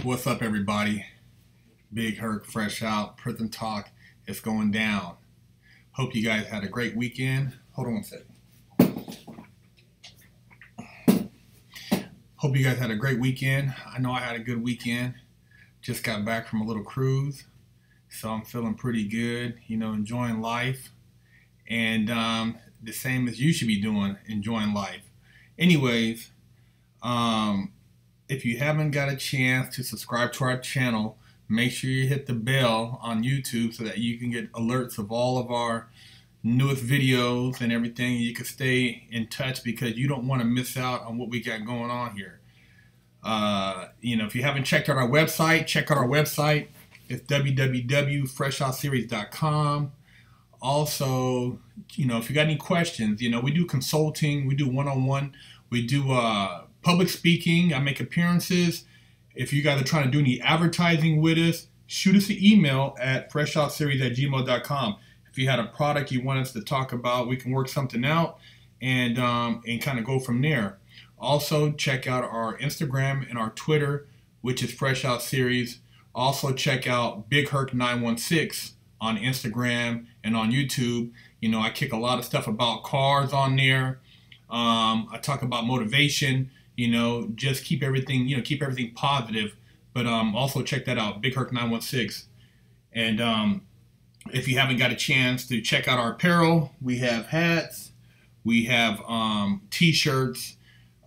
What's up, everybody? Big Herc, fresh out, prison talk. It's going down. Hope you guys had a great weekend. Hold on one second. Hope you guys had a great weekend. I know I had a good weekend. Just got back from a little cruise, so I'm feeling pretty good. You know, enjoying life, and the same as you should be doing, enjoying life. Anyways, if you haven't got a chance to subscribe to our channel, make sure you hit the bell on YouTube so that you can get alerts of all of our newest videos and everything. You can stay in touch because you don't want to miss out on what we got going on here. You know, if you haven't checked out our website, check out our website. It's www.freshoutseries.com. Also, you know, if you got any questions, you know, we do consulting, we do one-on-one, we do public speaking. I make appearances. If you guys are trying to do any advertising with us, shoot us an email at freshoutseries@gmail.com. If you had a product you want us to talk about, we can work something out and kind of go from there. Also, check out our Instagram and our Twitter, which is Fresh Out Series. Also, check out Big Herc 916 on Instagram and on YouTube. You know, I kick a lot of stuff about cars on there. I talk about motivation. You know, just keep everything, you know, keep everything positive. But also check that out, Big Herc 916. And if you haven't got a chance to check out our apparel, we have hats, we have t-shirts.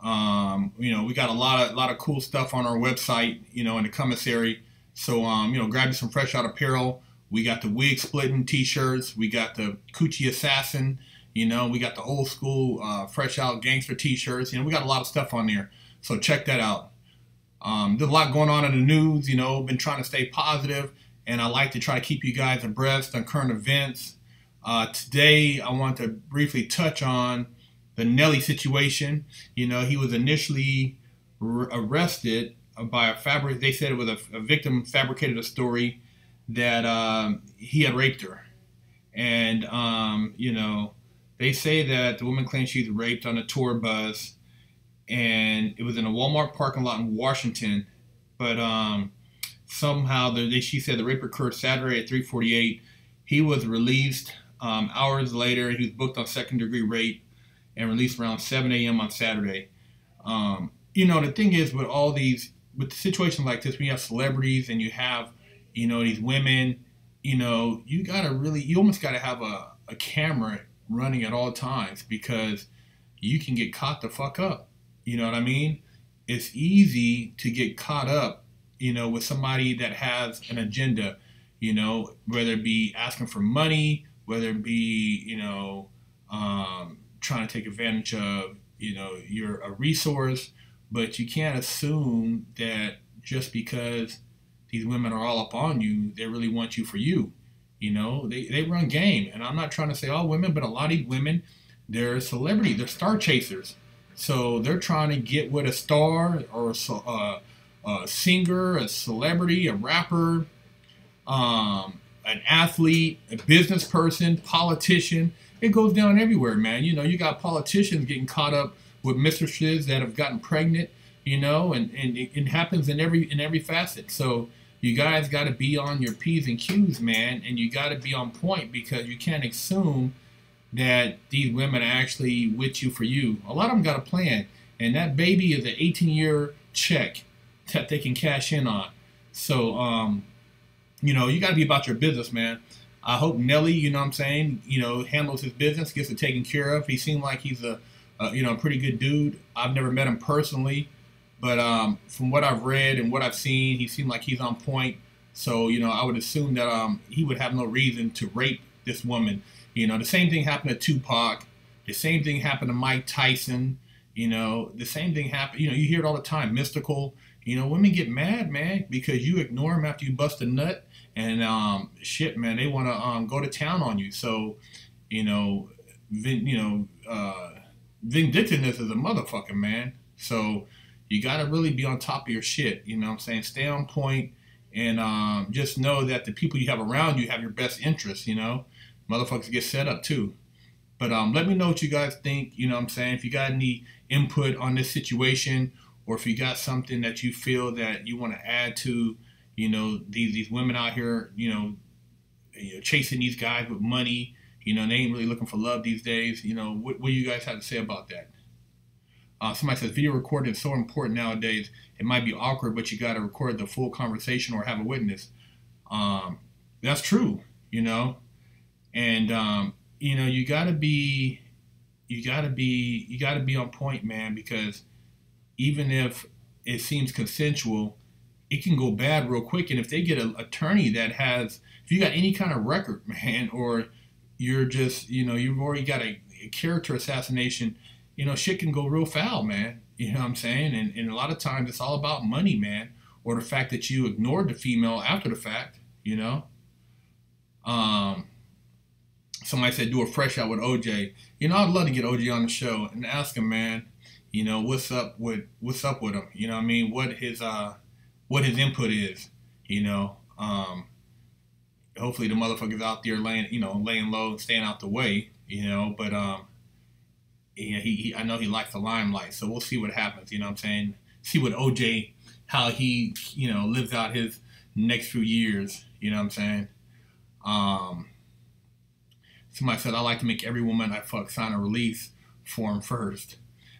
You know, we got a lot of cool stuff on our website, you know, in the commissary. So you know, grab you some Fresh Out apparel. We got the wig splitting t-shirts, we got the Coochie Assassin. You know, we got the old school Fresh Out gangster t-shirts. You know, we got a lot of stuff on there. So check that out. There's a lot going on in the news. You know, been trying to stay positive, and I like to try to keep you guys abreast on current events. Today, I want to briefly touch on the Nelly situation. You know, he was initially arrested by they said it was a victim fabricated a story that he had raped her. And, you know, they say that the woman claims she was raped on a tour bus, and it was in a Walmart parking lot in Washington. But somehow she said the rape occurred Saturday at 3:48. He was released hours later. He was booked on second-degree rape and released around 7 a.m. on Saturday. You know, the thing is with all these, with situations like this, when you have celebrities and you have, you know, these women, you know, you almost got to have a camera running at all times, because you can get caught the fuck up. You know what I mean? It's easy to get caught up, you know, with somebody that has an agenda, you know, whether it be asking for money, whether it be, you know, trying to take advantage of, you know, you're a resource. But you can't assume that just because these women are all up on you, they really want you for you. You know, they run game. And I'm not trying to say all women, but a lot of these women, they're celebrities, they're star chasers. So they're trying to get with a star or a singer, a celebrity, a rapper, an athlete, a business person, politician. It goes down everywhere, man. You know, you got politicians getting caught up with mistresses that have gotten pregnant, you know, and it happens in every facet. So you guys got to be on your P's and Q's, man, and you got to be on point, because you can't assume that these women are actually with you for you. A lot of them got a plan, and that baby is an 18-year check that they can cash in on. So, you know, you got to be about your business, man. I hope Nelly, you know what I'm saying, you know, handles his business, gets it taken care of. He seemed like he's a you know, a pretty good dude. I've never met him personally, but from what I've read and what I've seen, he seemed like he's on point. So, you know, I would assume that he would have no reason to rape this woman. You know, the same thing happened to Tupac. The same thing happened to Mike Tyson. You know, the same thing happened. You know, you hear it all the time. Mystical. You know, women get mad, man, because you ignore them after you bust a nut, and shit, man, they want to go to town on you. So, you know, vindictiveness is a motherfucker, man. So you got to really be on top of your shit. You know what I'm saying? Stay on point, and just know that the people you have around you have your best interests, you know. Motherfuckers get set up too. But let me know what you guys think, you know what I'm saying? If you got any input on this situation, or if you got something that you feel that you want to add to, these women out here, chasing these guys with money, they ain't really looking for love these days. What do you guys have to say about that? Somebody says video recording is so important nowadays. It might be awkward, but you got to record the full conversation or have a witness. That's true, and you gotta be on point, man, because even if it seems consensual, it can go bad real quick. And if they get an attorney that has, if you got any kind of record, man, or you're just, you've already got a character assassination, shit can go real foul, man. You know what I'm saying? And a lot of times it's all about money, man, or the fact that you ignored the female after the fact, Somebody said do a fresh out with OJ. I'd love to get OJ on the show and ask him, man, what's up with him? What his input is, hopefully the motherfucker's out there laying low and staying out the way, but I know he likes the limelight, so we'll see what happens, see what OJ, how he, lives out his next few years, Somebody said, I like to make every woman I fuck sign a release form first.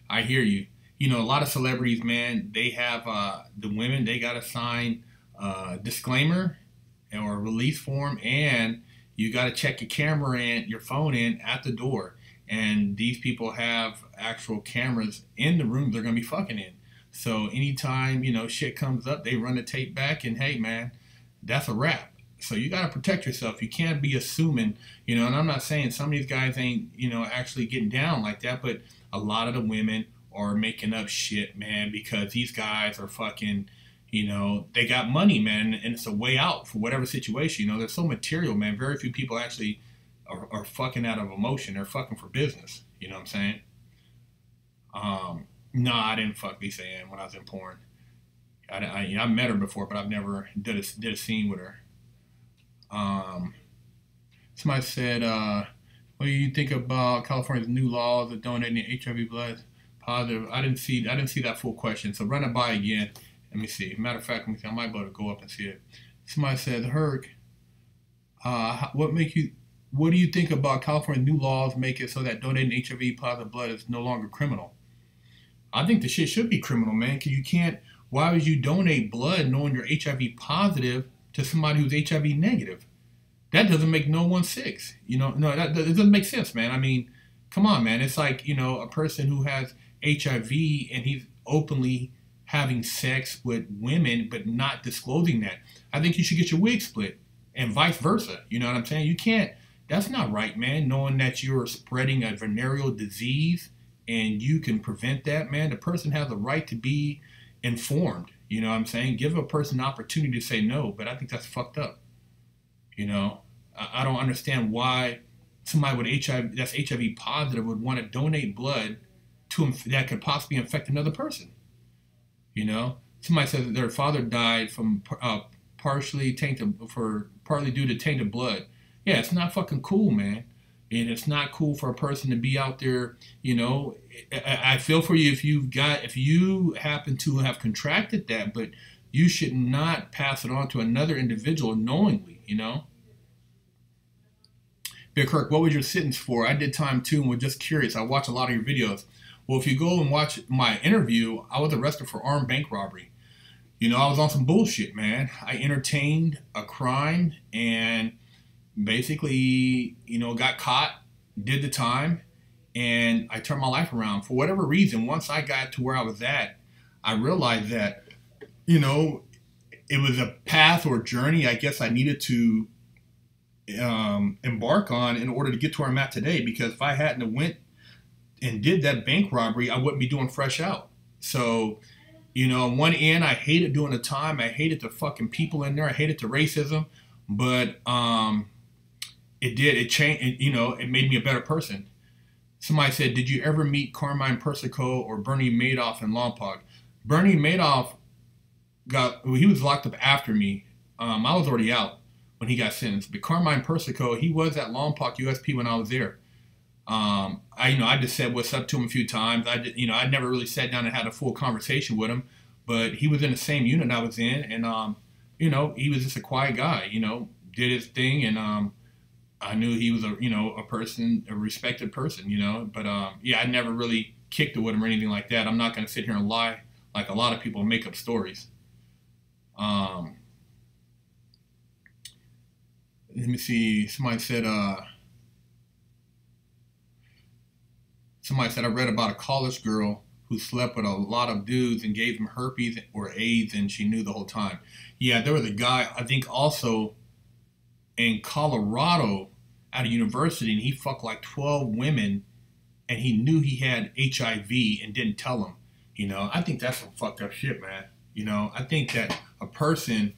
I hear you. A lot of celebrities, man, they have, the women, they got to sign a disclaimer or a release form, and you got to check your camera and your phone in at the door. And these people have actual cameras in the room they're going to be fucking in. So anytime, shit comes up, they run the tape back and, hey, man, that's a wrap. So you got to protect yourself. You can't be assuming, and I'm not saying some of these guys ain't, actually getting down like that, but a lot of the women are making up shit, man, because these guys are fucking, they got money, man, and it's a way out for whatever situation. They're so material, man. Very few people actually are fucking out of emotion. They're fucking for business. You know what I'm saying? No, I didn't fuck Lisa Ann when I was in porn. I met her before, but I've never did a scene with her. Somebody said, what do you think about California's new laws of donating HIV blood positive? I didn't see that full question, so run it by again. Let me see. Matter of fact, I might be able to go up and see it. Somebody said, Herc, what do you think about California's new laws make it so that donating HIV positive blood is no longer criminal? I think the shit should be criminal, man, because you can't, why would you donate blood knowing you're HIV positive to somebody who's HIV negative? That doesn't make no one sick. No, it doesn't make sense, man. I mean, come on, man. It's like, a person who has HIV and he's openly having sex with women but not disclosing that. I think you should get your wig split and vice versa. You know what I'm saying? You can't, that's not right, man, knowing that you're spreading a venereal disease and you can prevent that, man. The person has the right to be informed. You know what I'm saying? Give a person an opportunity to say no, but I think that's fucked up. I don't understand why somebody with HIV, that's HIV positive, would want to donate blood to that could possibly infect another person. Somebody says that their father died from partly due to tainted blood. Yeah, it's not fucking cool, man. And it's not cool for a person to be out there, I feel for you if you happen to have contracted that, but you should not pass it on to another individual knowingly, Big Kirk, what was your sentence for? I did time too and was just curious. I watch a lot of your videos. Well, if you go and watch my interview, I was arrested for armed bank robbery. I was on some bullshit, man. I entertained a crime and basically, got caught, did the time, and I turned my life around. For whatever reason, once I got to where I was at, I realized that, it was a path or journey I guess I needed to embark on in order to get to where I'm at today, because if I hadn't have went and did that bank robbery, I wouldn't be doing fresh out. So, on one end, I hated doing the time. I hated the fucking people in there. I hated the racism, but it changed, it made me a better person. Somebody said, did you ever meet Carmine Persico or Bernie Madoff in Lompoc? Bernie Madoff he was locked up after me. I was already out when he got sentenced. But Carmine Persico, he was at Lompoc USP when I was there. I just said what's up to him a few times. I never really sat down and had a full conversation with him, but he was in the same unit I was in, and he was just a quiet guy. Did his thing, and I knew he was a respected person. But I never really kicked it with him or anything like that. I'm not going to sit here and lie like a lot of people make up stories. Let me see. Somebody said I read about a college girl who slept with a lot of dudes and gave them herpes or AIDS, and she knew the whole time. Yeah, there was a guy, I think also in Colorado at a university, and he fucked like 12 women, and he knew he had HIV and didn't tell them. I think that's some fucked up shit, man. I think that a person,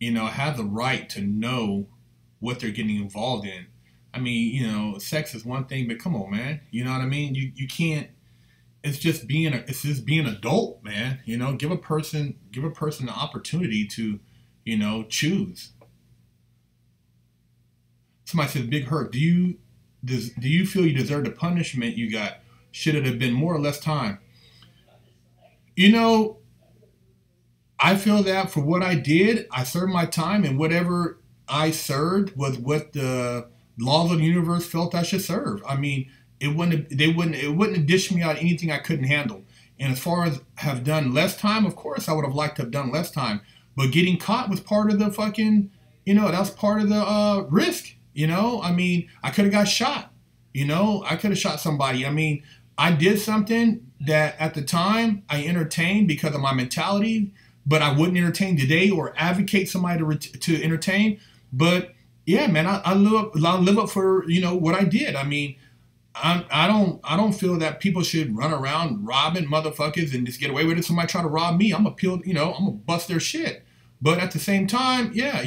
has the right to know what they're getting involved in. I mean, sex is one thing, but come on, man. You know what I mean? You can't. It's just being adult, man. Give a person the opportunity to, choose. Somebody says, Big Hurt, do you feel you deserve the punishment you got? Should it have been more or less time? I feel that for what I did, I served my time, and whatever I served was what the laws of the universe felt I should serve. I mean, it wouldn't have dished me out anything I couldn't handle. And as far as have done less time, of course I would have liked to have done less time. But getting caught was part of the fucking, that was part of the risk. I mean, I could have got shot. I could have shot somebody. I mean, I did something that at the time I entertained because of my mentality, but I wouldn't entertain today or advocate somebody to entertain. But yeah, man, I live up for what I did. I mean, I don't feel that people should run around robbing motherfuckers and just get away with it. Somebody try to rob me, I'm gonna bust their shit. But at the same time, yeah,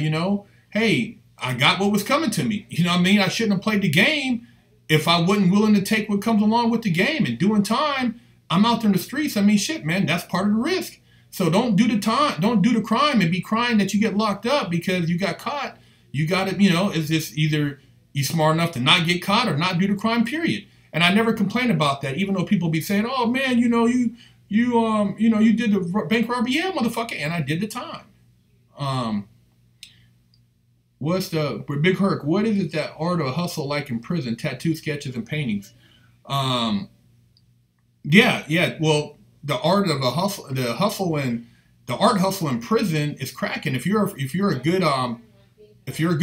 hey, I got what was coming to me. You know what I mean? I shouldn't have played the game if I wasn't willing to take what comes along with the game. And doing time, I'm out there in the streets. I mean, shit, man, that's part of the risk. So don't do the crime and be crying that you get locked up because you got caught. You got to, is this either you smart enough to not get caught or not do the crime, period. And I never complain about that, even though people be saying, oh man, you did the bank robbery. Yeah, motherfucker. And I did the time. What's the Big Herc? What is it that art of hustle like in prison? Tattoo sketches and paintings. Yeah. Well, the art of the art hustle in prison is cracking. If you're a good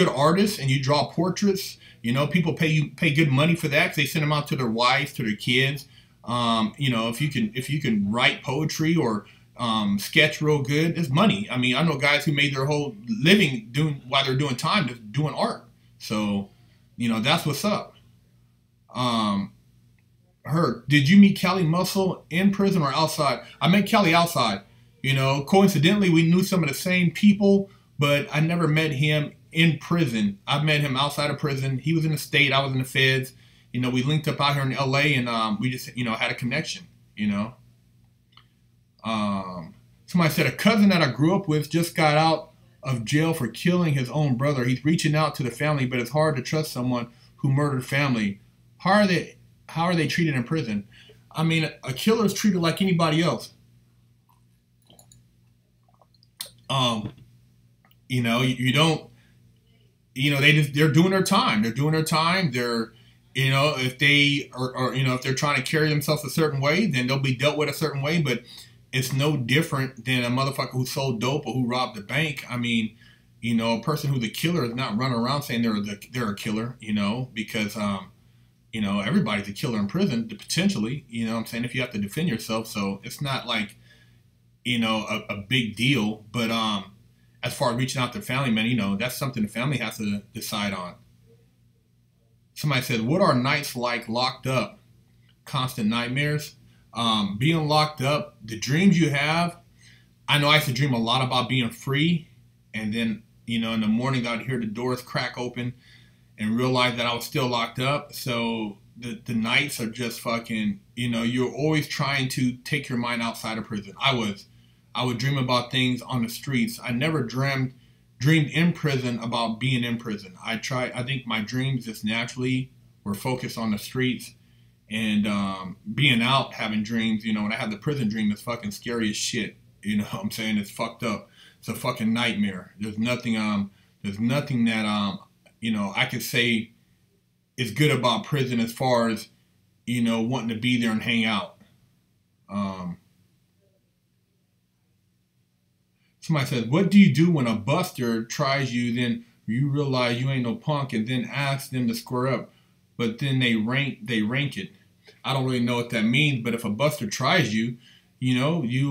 artist and you draw portraits, people pay good money for that because they send them out to their wives, to their kids. If you can write poetry or sketch real good, it's money. I mean, I know guys who made their whole living while they're doing time, just doing art. So, that's what's up. Did you meet Callie Muscle in prison or outside? I met Callie outside. Coincidentally, we knew some of the same people, but I never met him in prison. I met him outside of prison. He was in the state, I was in the feds. We linked up out here in LA, and we just, had a connection, Somebody said a cousin that I grew up with just got out of jail for killing his own brother. He's reaching out to the family, but it's hard to trust someone who murdered family. How are they treated in prison? I mean, a killer is treated like anybody else. You don't, they're doing their time. They're doing their time. They're, if they are, if they're trying to carry themselves a certain way, then they'll be dealt with a certain way. But it's no different than a motherfucker who sold dope or who robbed a bank. I mean, a person who's a killer is not running around saying they're a killer, because, everybody's a killer in prison, potentially, what I'm saying, if you have to defend yourself. So it's not like, a big deal. But as far as reaching out to family, man, that's something the family has to decide on. Somebody said, what are nights like locked up? Constant nightmares. Being locked up, the dreams you have. I know I used to dream a lot about being free. And then, in the morning I'd hear the doors crack open and realize that I was still locked up. So the nights are just fucking, you're always trying to take your mind outside of prison. I would dream about things on the streets. I never dreamed in prison about being in prison. I think my dreams just naturally We're focused on the streets and being out, having dreams. You know, when I have the prison dream, it's fucking scary as shit. You know what I'm saying? It's fucked up. It's a fucking nightmare. There's nothing that you know, I could say is good about prison as far as, you know, wanting to be there and hang out. Somebody says, what do you do when a buster tries you, then you realize you ain't no punk, and then ask them to square up, but then they rank it? I don't really know what that means, but if a buster tries you, you know, you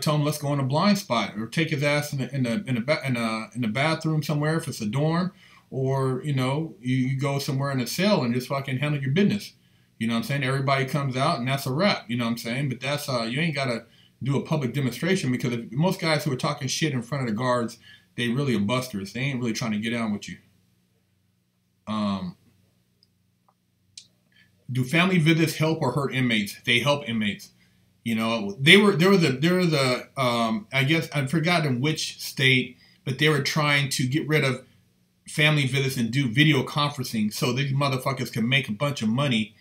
tell him, let's go in a blind spot, or take his ass in the bathroom somewhere if it's a dorm, or, you know, you go somewhere in a cell and just fucking handle your business. You know what I'm saying? Everybody comes out and that's a wrap. You know what I'm saying? But that's you ain't gotta do a public demonstration, because if, most guys who are talking shit in front of the guards, they really are busters. They ain't really trying to get down with you. Do family visits help or hurt inmates? They help inmates. You know, there was a I guess I've forgotten which state, but they were trying to get rid of family visits and do video conferencing so these motherfuckers can make a bunch of money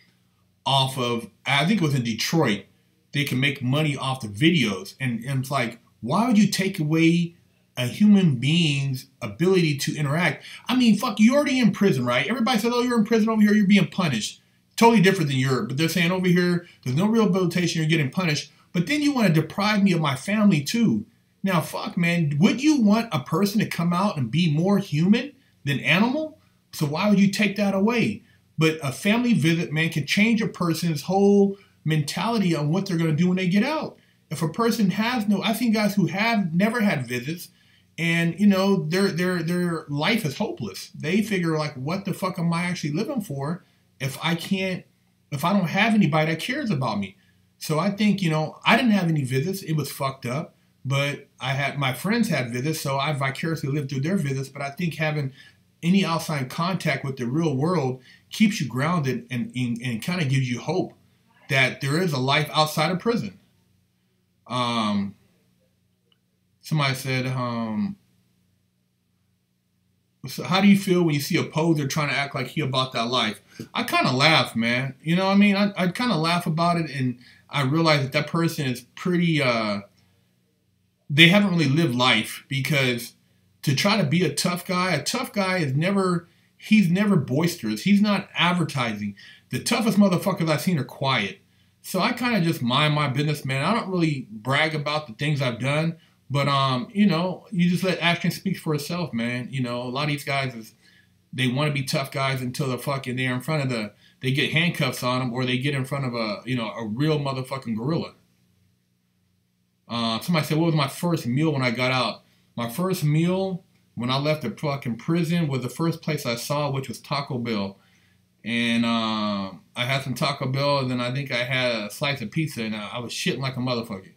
off of, I think it was in Detroit, they can make money off the videos. And it's like, why would you take away a human being's ability to interact? I mean, fuck, you're already in prison, right? Everybody says, oh, you're in prison over here, you're being punished. Totally different than Europe. But they're saying over here, there's no rehabilitation, you're getting punished. But then you want to deprive me of my family too. Now, fuck, man, would you want a person to come out and be more human than animal? So why would you take that away? But a family visit, man, can change a person's whole mentality on what they're going to do when they get out. If a person has no, I've seen guys who have never had visits, and, you know, their life is hopeless. They figure, like, what the fuck am I actually living for if I don't have anybody that cares about me? So I think, you know, I didn't have any visits. It was fucked up. But my friends had visits, so I vicariously lived through their visits. But I think having any outside contact with the real world keeps you grounded and kind of gives you hope that there is a life outside of prison. Somebody said, so how do you feel when you see a poser trying to act like he about that life? I kind of laugh, man. You know what I mean? I kind of laugh about it, and I realize that that person is pretty, they haven't really lived life, because to try to be a tough guy is he's never boisterous. He's not advertising. The toughest motherfuckers I've seen are quiet. So I kind of just mind my business, man. I don't really brag about the things I've done, but, you know, you just let action speak for itself, man. You know, a lot of these guys, they want to be tough guys until they're in front of they get handcuffs on them, or they get in front of a real motherfucking gorilla. Somebody said, what was my first meal when I got out? My first meal when I left the fucking prison was the first place I saw, which was Taco Bell. And I had some Taco Bell, and then I think I had a slice of pizza, and I was shitting like a motherfucker.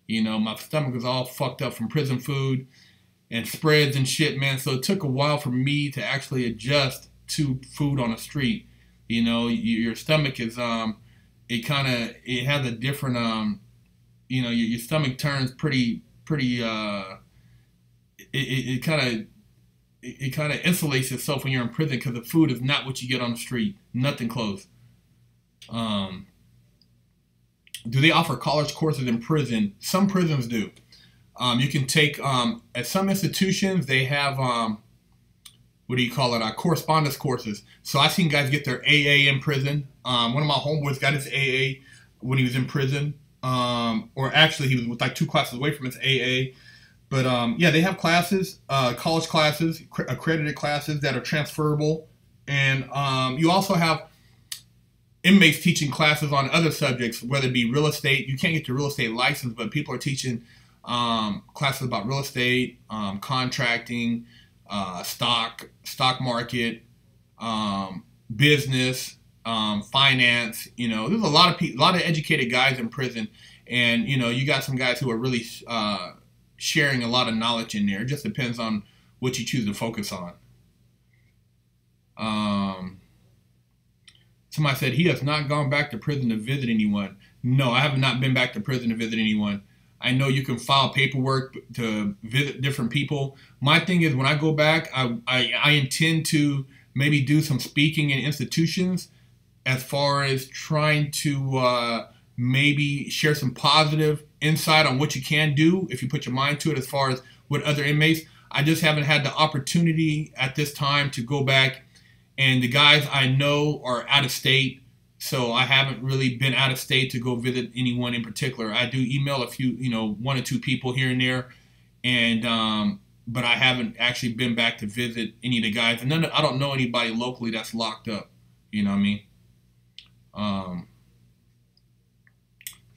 You know, my stomach was all fucked up from prison food and spreads and shit, man. So it took a while for me to actually adjust to food on the street. You know, your stomach is, it has a different, you know, your stomach turns pretty, it kind of insulates itself when you're in prison, because the food is not what you get on the street. Nothing close. Do they offer college courses in prison? Some prisons do. You can take, at some institutions, they have, correspondence courses. So I've seen guys get their AA in prison. One of my homeboys got his AA when he was in prison. Or actually, he was like 2 classes away from his AA. But yeah, they have classes, college classes, accredited classes that are transferable. And you also have inmates teaching classes on other subjects, whether it be real estate. You can't get your real estate license, but people are teaching classes about real estate, contracting, stock market, business, finance. You know, there's a lot of educated guys in prison, and you know, you got some guys who are really sharing a lot of knowledge in there. It just depends on what you choose to focus on. Somebody said he has not gone back to prison to visit anyone. No, I have not been back to prison to visit anyone. I know you can file paperwork to visit different people. My thing is, when I go back, I intend to maybe do some speaking in institutions as far as trying to maybe share some positive insight on what you can do if you put your mind to it as far as with other inmates. I just haven't had the opportunity at this time to go back, and the guys I know are out of state, so I haven't really been out of state to go visit anyone in particular. I do email a few, one or two people here and there, and but I haven't actually been back to visit any of the guys, and I don't know anybody locally that's locked up. You know what I mean?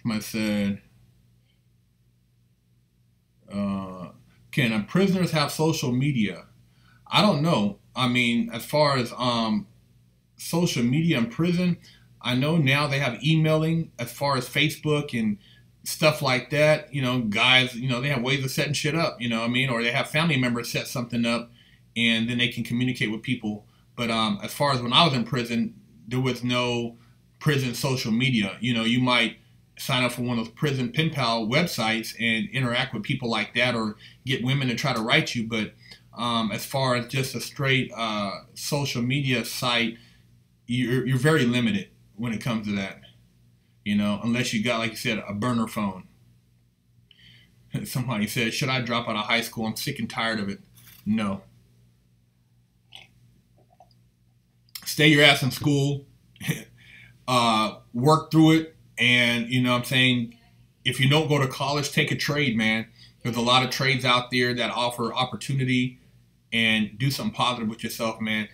Somebody said, can prisoners have social media? I don't know. I mean, as far as social media in prison, I know now they have emailing as far as Facebook and stuff like that. Guys, they have ways of setting shit up, you know what I mean? Or they have family members set something up and then they can communicate with people. But as far as when I was in prison, there was no prison social media. You might sign up for one of those prison pen pal websites and interact with people like that, or get women to try to write you. But as far as just a straight social media site, you're very limited when it comes to that, unless you got, like you said, a burner phone. Somebody said, should I drop out of high school? I'm sick and tired of it. No. Stay your ass in school, work through it. And, what I'm saying, if you don't go to college, take a trade, man. There's a lot of trades out there that offer opportunity, and do something positive with yourself, man.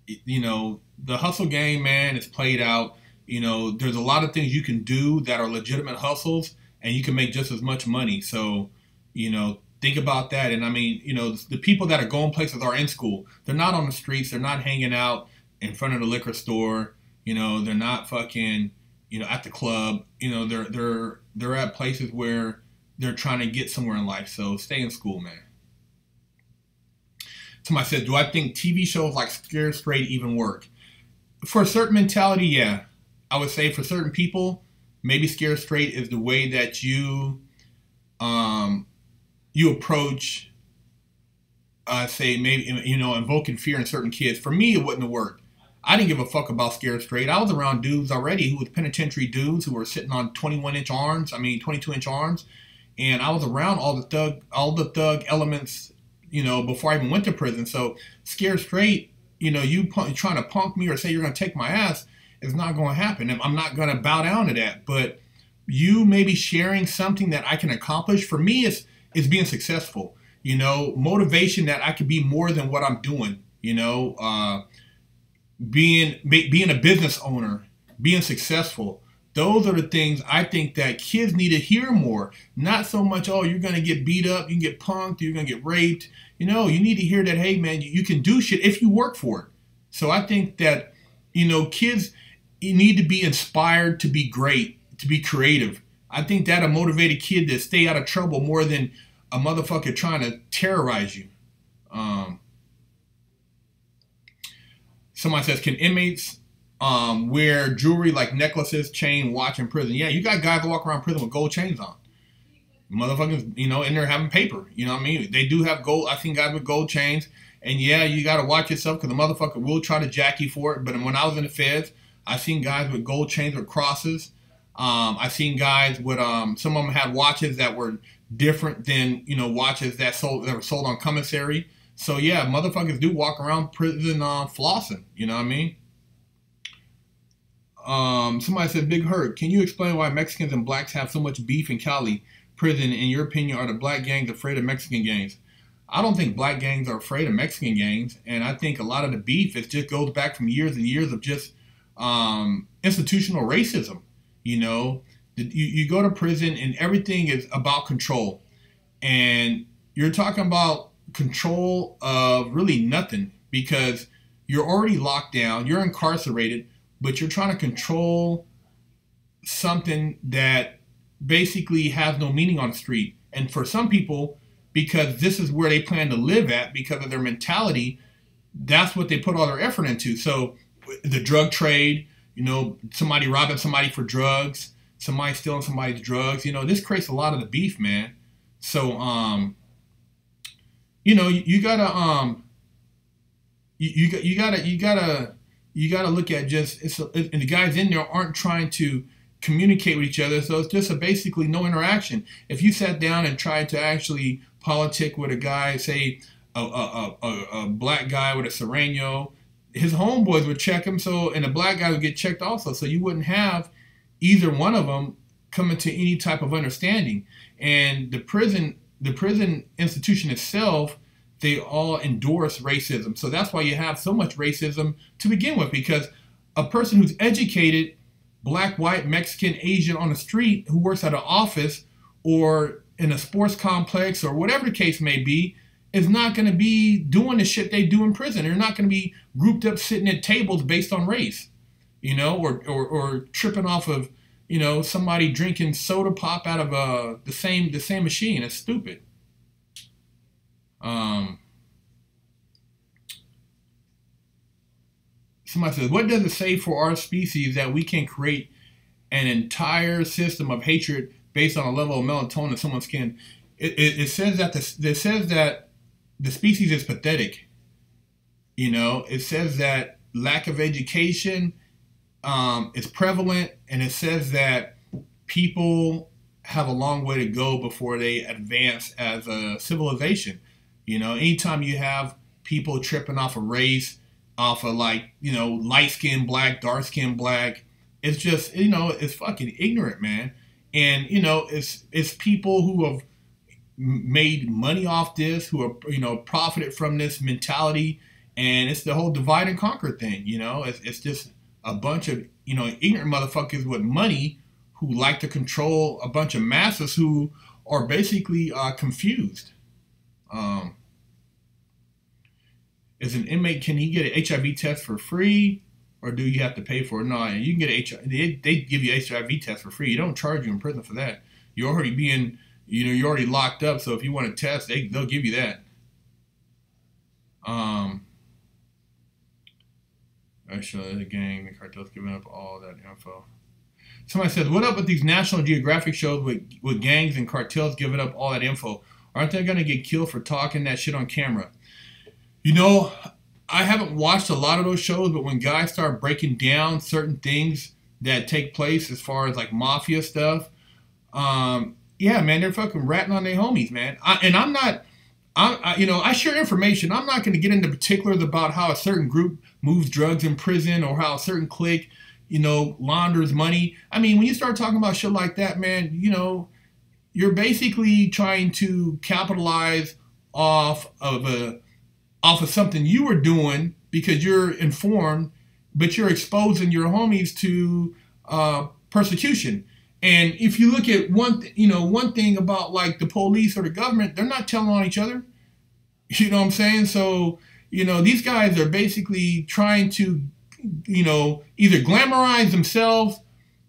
The hustle game, man, is played out. There's a lot of things you can do that are legitimate hustles, and you can make just as much money. So, think about that. And I mean, the people that are going places are in school. They're not on the streets. They're not hanging out in front of the liquor store. They're not fucking, at the club. They're at places where they're trying to get somewhere in life. So stay in school, man. Somebody said, do I think TV shows like Scared Straight even work? For a certain mentality, yeah. I would say for certain people, maybe Scared Straight is the way that you approach, say, maybe, invoking fear in certain kids. For me, it wouldn't have worked. I didn't give a fuck about Scared Straight. I was around dudes already who was penitentiary dudes who were sitting on 21-inch arms, 22-inch arms. And I was around all the thug elements, before I even went to prison. So Scared Straight, you trying to punk me or say you're going to take my ass is not going to happen. I'm not going to bow down to that. But you maybe sharing something that I can accomplish, for me, is being successful. Motivation that I could be more than what I'm doing, being a business owner, being successful. Those are the things I think that kids need to hear more. Not so much, oh, you're going to get beat up, you can get punked, you're going to get raped. You need to hear that, hey, man, you can do shit if you work for it. So I think that, kids need to be inspired to be great, to be creative. I think that'll motivate a kid to stay out of trouble more than a motherfucker trying to terrorize you. Somebody says, can inmates wear jewelry like necklaces, chain, watch in prison? Yeah, you got guys that walk around prison with gold chains on. Motherfuckers, in there having paper. You know what I mean? They do have gold. I've seen guys with gold chains. And yeah, you got to watch yourself because the motherfucker will try to jack you for it. But when I was in the feds, I've seen guys with gold chains with crosses. I've seen guys with, some of them had watches that were different than, watches that were sold on commissary. So yeah, motherfuckers do walk around prison flossing. You know what I mean? Somebody said, Big Hurt, can you explain why Mexicans and blacks have so much beef in Cali prison? In your opinion, are the black gangs afraid of Mexican gangs? I don't think black gangs are afraid of Mexican gangs. And I think a lot of the beef, it just goes back from years and years of just institutional racism. You go to prison and everything is about control. And you're talking about control of really nothing, because you're already locked down, you're incarcerated, but you're trying to control something that basically has no meaning on the street. And for some people, because this is where they plan to live at, because of their mentality, that's what they put all their effort into. So the drug trade, somebody robbing somebody for drugs, somebody stealing somebody's drugs, this creates a lot of the beef, man. So, you gotta you gotta look at just and the guys in there aren't trying to communicate with each other, so it's just basically no interaction. If you sat down and tried to actually politic with a guy, say a black guy with a Sereno, his homeboys would check him, and the black guy would get checked also, so you wouldn't have either one of them coming to any type of understanding. And the prison institution itself, they all endorse racism. So that's why you have so much racism to begin with, because a person who's educated, black, white, Mexican, Asian on the street, who works at an office or in a sports complex or whatever the case may be, is not going to be doing the shit they do in prison. They're not going to be grouped up sitting at tables based on race, you know, or tripping off of, you know, somebody drinking soda pop out of the same machine. It's stupid. Somebody says, what does it say for our species that we can create an entire system of hatred based on a level of melatonin in someone's skin? It says that the species is pathetic. You know, it says that lack of education is prevalent, and it says that people have a long way to go before they advance as a civilization. You know, anytime you have people tripping off a race, off of, like, you know, light-skinned black, dark-skinned black, it's just, you know, it's fucking ignorant, man. And, you know, it's people who have made money off this, who are, you know, profited from this mentality, and it's the whole divide and conquer thing, you know. It's just a bunch of, you know, ignorant motherfuckers with money who like to control a bunch of masses who are basically confused. As an inmate, can he get an HIV test for free, or do you have to pay for it? No, you can get an HIV. They give you an HIV test for free. You don't charge you in prison for that. You're already being, you know, you're already locked up. So if you want a test, they'll give you that. Actually, the gang, the cartel's giving up all that info. Somebody says, what up with these National Geographic shows with gangs and cartels giving up all that info? Aren't they going to get killed for talking that shit on camera? You know, I haven't watched a lot of those shows, but when guys start breaking down certain things that take place as far as like mafia stuff, yeah, man, they're fucking ratting on their homies, man. You know, I share information. I'm not going to get into particulars about how a certain group moves drugs in prison or how a certain clique, you know, launders money. I mean, when you start talking about shit like that, man, you know, you're basically trying to capitalize off of something you were doing because you're informed, but you're exposing your homies to persecution. And if you look at one thing about like the police or the government, they're not telling on each other. You know what I'm saying? So, you know, these guys are basically trying to, you know, either glamorize themselves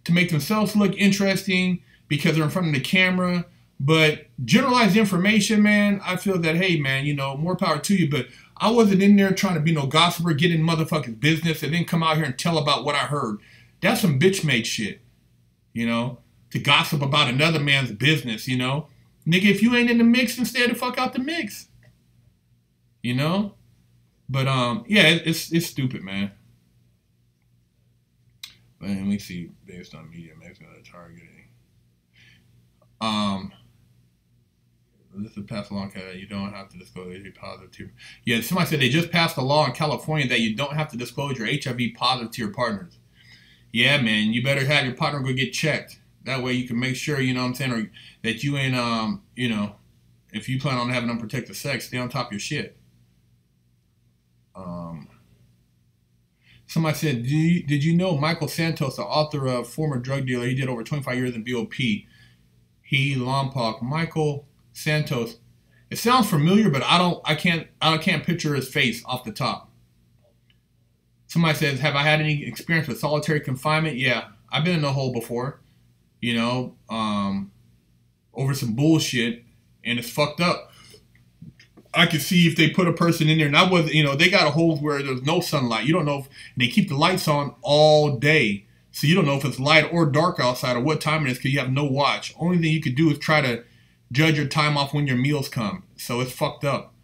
to make themselves look interesting because they're in front of the camera. But generalized information, man, I feel that, hey, man, you know, more power to you. But I wasn't in there trying to be no gossiper, get in motherfucking business, and then come out here and tell about what I heard. That's some bitch-made shit, you know, to gossip about another man's business, you know. Nigga, if you ain't in the mix, then stay the fuck out the mix, you know. But, yeah, it's stupid, man. But let me see, based on media, maybe targeting. This is passed along, you don't have to disclose HIV positive to. Yeah, somebody said they just passed a law in California that you don't have to disclose your HIV positive to your partners. Yeah, man, you better have your partner go get checked. That way you can make sure, you know what I'm saying, or that you ain't, you know, if you plan on having unprotected sex, stay on top of your shit. Somebody said, did you know Michael Santos, the author of Former Drug Dealer, he did over 25 years in BOP. He, Lompoc, Michael Santos. It sounds familiar, but I can't picture his face off the top. Somebody says, have I had any experience with solitary confinement? Yeah, I've been in the hole before, you know, over some bullshit, and it's fucked up. I could see if they put a person in there, and I wasn't, you know, they got a hole where there's no sunlight. You don't know if they keep the lights on all day, so you don't know if it's light or dark outside or what time it is because you have no watch. Only thing you could do is try to judge your time off when your meals come. So it's fucked up.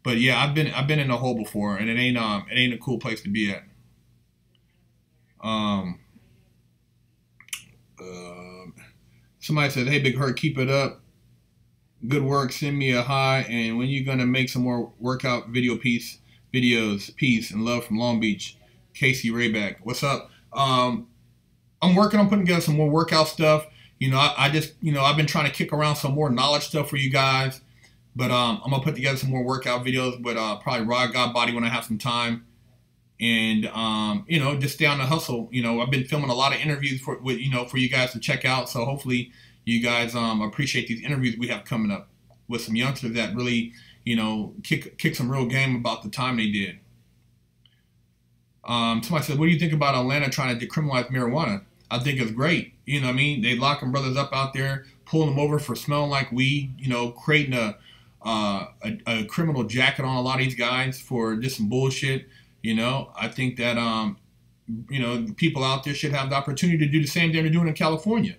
But yeah, I've been in a hole before, and it ain't a cool place to be at. Um, Somebody says, "Hey, Big Hurt, keep it up. Good work. Send me a hi. And when you gonna make some more workout videos? Peace and love from Long Beach. Casey Rayback. What's up? I'm working on putting together some more workout stuff. You know, I just, you know, I've been trying to kick around some more knowledge stuff for you guys. But I'm gonna put together some more workout videos with probably Raw God Body when I have some time. And you know, just stay on the hustle. You know, I've been filming a lot of interviews for you guys to check out. So hopefully you guys appreciate these interviews we have coming up with some youngsters that really, you know, kick some real game about the time they did. Somebody said, "What do you think about Atlanta trying to decriminalize marijuana?" I think it's great. You know what I mean? They locking brothers up out there, pulling them over for smelling like weed. You know, creating a criminal jacket on a lot of these guys for just some bullshit. You know, I think that, you know, people out there should have the opportunity to do the same thing they're doing in California.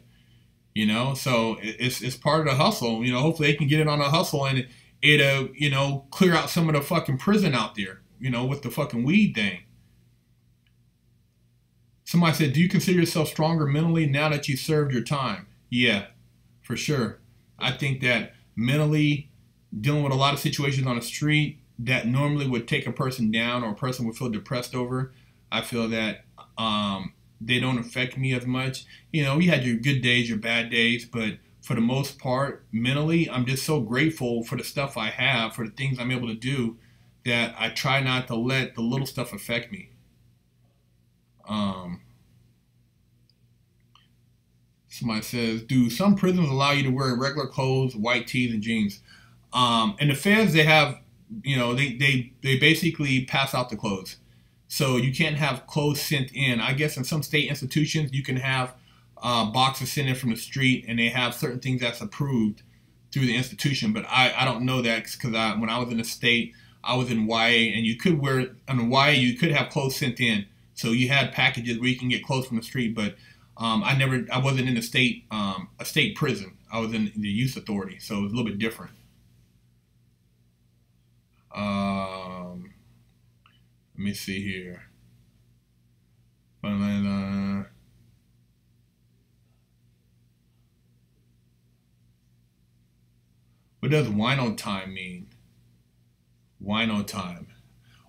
You know, so it's part of the hustle. You know, hopefully they can get it on a hustle and it'll, you know, clear out some of the fucking prison out there, you know, with the fucking weed thing. Somebody said, "Do you consider yourself stronger mentally now that you served your time?" Yeah, for sure. I think that mentally, dealing with a lot of situations on the street that normally would take a person down or a person would feel depressed over, I feel that they don't affect me as much. You know, you had your good days, your bad days, but for the most part, mentally, I'm just so grateful for the stuff I have, for the things I'm able to do, that I try not to let the little stuff affect me. Somebody says, "Do some prisons allow you to wear regular clothes, white tees and jeans?" In the feds, they have, you know, they basically pass out the clothes. So you can't have clothes sent in. I guess in some state institutions, you can have boxes sent in from the street, and they have certain things that's approved through the institution. But I don't know that because when I was in the state, I was in YA, and you could wear, in YA, you could have clothes sent in. So you had packages where you can get clothes from the street, but I wasn't in a state prison. I was in the youth authority, so it was a little bit different. Let me see here. What does wino time mean? Wino time.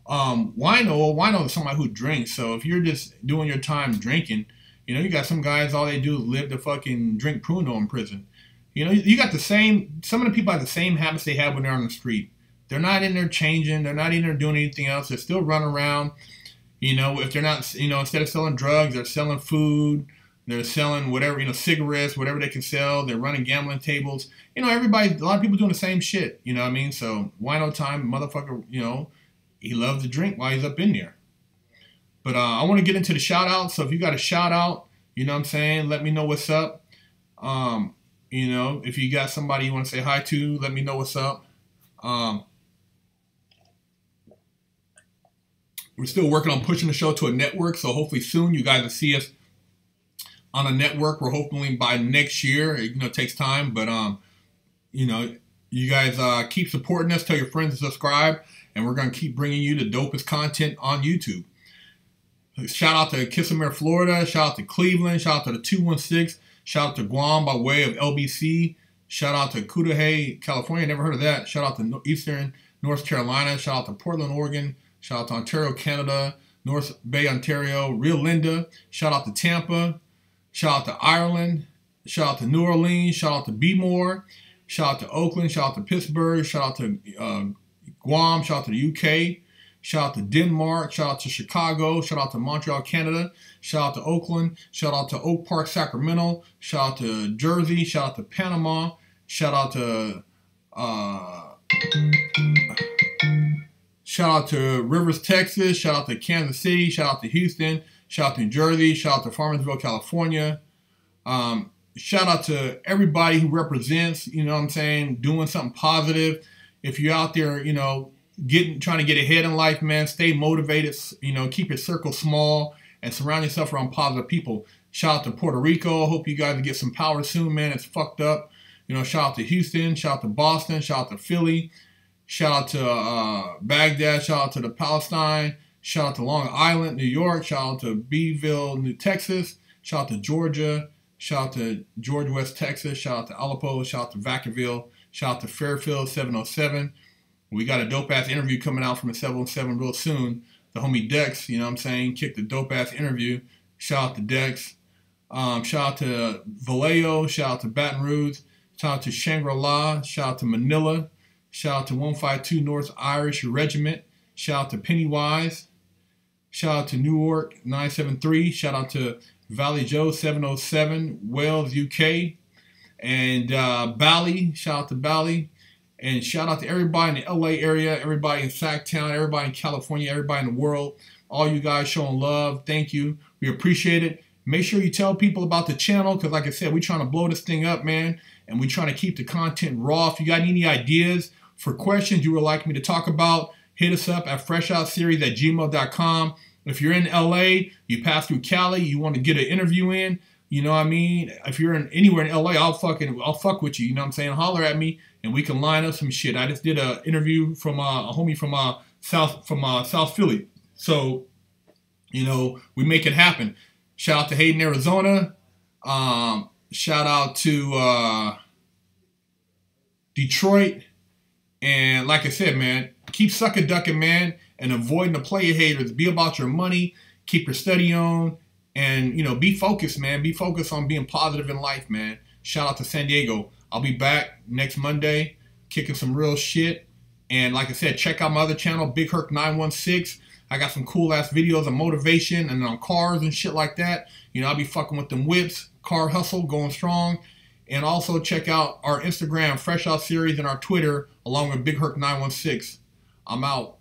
Wino is somebody who drinks. So if you're just doing your time drinking, you know, you got some guys, all they do is live to fucking drink Pruno in prison. You know, you got some of the people have the same habits they have when they're on the street. They're not in there changing. They're not in there doing anything else. They're still running around. You know, if they're not, you know, instead of selling drugs, they're selling food. They're selling whatever, you know, cigarettes, whatever they can sell. They're running gambling tables. You know, a lot of people doing the same shit. You know what I mean? So, wino time, motherfucker, you know, he loves to drink while he's up in there. But I want to get into the shout out. So if you got a shout out, you know what I'm saying, let me know what's up. You know, if you got somebody you want to say hi to, let me know what's up. We're still working on pushing the show to a network, so hopefully soon you guys will see us on a network. We're hoping by next year. You know, it takes time, but you know, you guys keep supporting us. Tell your friends to subscribe, and we're gonna keep bringing you the dopest content on YouTube. Shout out to Kissimmee, Florida. Shout out to Cleveland. Shout out to the 216. Shout out to Guam by way of LBC. Shout out to Cudahy, California. Never heard of that. Shout out to Eastern North Carolina. Shout out to Portland, Oregon. Shout out to Ontario, Canada. North Bay, Ontario. Rio Linda. Shout out to Tampa. Shout out to Ireland. Shout out to New Orleans. Shout out to Bmore. Shout out to Oakland. Shout out to Pittsburgh. Shout out to Guam. Shout out to the UK. Shout out to Denmark. Shout out to Chicago. Shout out to Montreal, Canada. Shout out to Oakland. Shout out to Oak Park, Sacramento. Shout out to Jersey. Shout out to Panama. Shout out to Rivers, Texas. Shout out to Kansas City. Shout out to Houston. Shout out to New Jersey. Shout out to Farmersville, California. Shout out to everybody who represents, you know what I'm saying, doing something positive. If you're out there, you know, trying to get ahead in life, man, stay motivated, you know, keep your circle small and surround yourself around positive people. Shout out to Puerto Rico. Hope you guys get some power soon, man. It's fucked up. You know, shout out to Houston. Shout out to Boston. Shout out to Philly. Shout out to Baghdad. Shout out to the Palestine. Shout out to Long Island, New York. Shout out to Beeville, New Texas. Shout out to Georgia. Shout out to George West, Texas. Shout out to Aleppo. Shout out to Vacaville. Shout out to Fairfield 707. We got a dope-ass interview coming out from the 707 real soon. The homie Dex, you know what I'm saying, kicked a dope-ass interview. Shout out to Dex. Shout out to Vallejo. Shout out to Baton Rouge. Shout out to Shangri-La. Shout out to Manila. Shout out to 152 North Irish Regiment. Shout out to Pennywise. Shout out to Newark 973. Shout out to Valley Joe 707, Wales, UK. And Bali. Shout out to Bali. And shout out to everybody in the LA area, everybody in Sacktown, everybody in California, everybody in the world. All you guys showing love. Thank you. We appreciate it. Make sure you tell people about the channel because, like I said, we're trying to blow this thing up, man. And we're trying to keep the content raw. If you got any ideas for questions you would like me to talk about, hit us up at freshoutseries@gmail.com. If you're in LA, you pass through Cali, you want to get an interview in, you know what I mean? If you're anywhere in LA, I'll fuck with you, you know what I'm saying? Holler at me and we can line up some shit. I just did an interview from a homie from South Philly. So, you know, we make it happen. Shout out to Hayden, Arizona. Shout out to Detroit. And like I said, man, keep sucker ducking, man, and avoiding the player haters. Be about your money. Keep your study on. And, you know, be focused, man. Be focused on being positive in life, man. Shout out to San Diego. I'll be back next Monday kicking some real shit. And like I said, check out my other channel, Big Herc 916. I got some cool-ass videos on motivation and on cars and shit like that. You know, I'll be fucking with them whips, car hustle, going strong. And also check out our Instagram, Fresh Out Series, and our Twitter, along with Big Herc 916. I'm out.